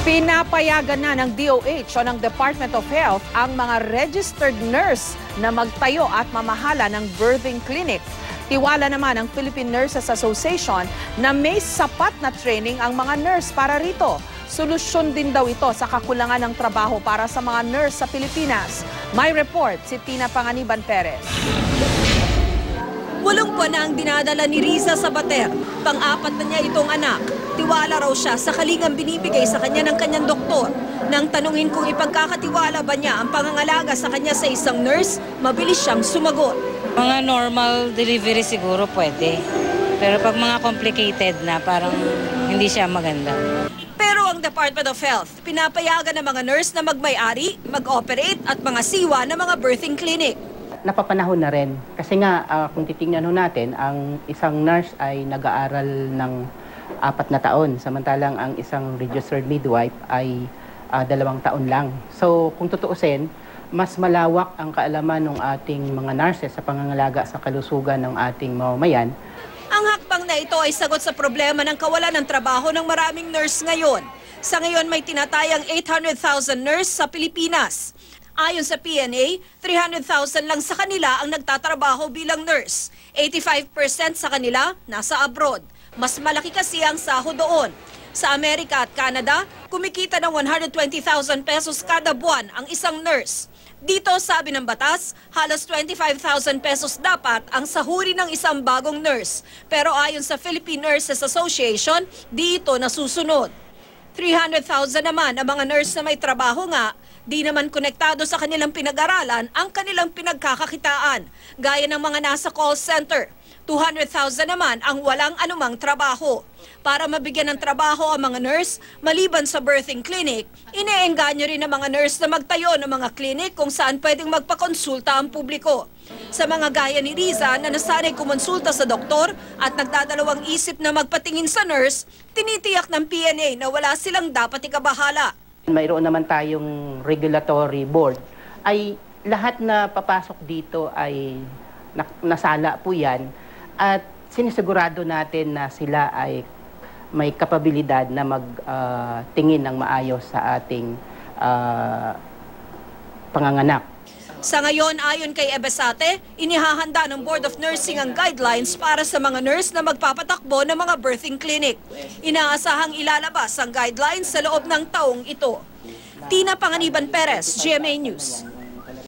Pinapayagan na ng DOH o ng Department of Health ang mga registered nurse na magtayo at mamahala ng birthing clinic. Tiwala naman ng Philippine Nurses Association na may sapat na training ang mga nurse para rito. Solusyon din daw ito sa kakulangan ng trabaho para sa mga nurse sa Pilipinas. May report si Tina Panganiban Perez. 8 buwan na ang dinadala ni Riza sa Bater. Pang-apat na niya itong anak. Tiwala raw siya sa kalingang binibigay sa kanya ng kanyang doktor. Nang tanungin kung ipagkakatiwala ba niya ang pangangalaga sa kanya sa isang nurse, mabilis siyang sumagot. Mga normal delivery siguro pwede. Pero pag mga complicated na, parang hindi siya maganda. Pero ang Department of Health, pinapayagan ng mga nurse na magmay-ari, mag-operate at mga siwa ng mga birthing clinic. Napapanahon na rin. Kasi nga, kung titingnan natin, ang isang nurse ay nag-aaral ng 4 na taon. Samantalang ang isang registered midwife ay 2 taon lang. So, kung tutuusin, mas malawak ang kaalaman ng ating mga nurses sa pangangalaga sa kalusugan ng ating mamamayan. Ang hakbang na ito ay sagot sa problema ng kawalan ng trabaho ng maraming nurse ngayon. Sa ngayon may tinatayang 800,000 nurse sa Pilipinas. Ayon sa PNA, 300,000 lang sa kanila ang nagtatrabaho bilang nurse. 85% sa kanila nasa abroad. Mas malaki kasi ang sahod doon. Sa Amerika at Canada, kumikita ng 120,000 pesos kada buwan ang isang nurse. Dito, sabi ng batas, halos 25,000 pesos dapat ang sahuri ng isang bagong nurse. Pero ayon sa Philippine Nurses Association, di ito nasusunod. 300,000 naman ang mga nurse na may trabaho nga, di naman konektado sa kanilang pinag-aralan ang kanilang pinagkakakitaan, gaya ng mga nasa call center. 200,000 naman ang walang anumang trabaho. Para mabigyan ng trabaho ang mga nurse, maliban sa birthing clinic, ine-engganyo rin ng mga nurse na magtayo ng mga clinic kung saan pwedeng magpakonsulta ang publiko. Sa mga gaya ni Riza na nasanay kumonsulta sa doktor at nagdadalawang isip na magpatingin sa nurse, tinitiyak ng PNA na wala silang dapat ikabahala. Mayroon naman tayong regulatory board, ay lahat na papasok dito ay nasala po yan at sinisigurado natin na sila ay may kapabilidad na magtingin ng maayos sa ating panganganak. Sa ngayon, ayon kay Ebesate, inihahanda ng Board of Nursing ang guidelines para sa mga nurse na magpapatakbo ng mga birthing clinic. Inaasahang ilalabas ang guidelines sa loob ng taong ito. Tina Panganiban Perez, GMA News.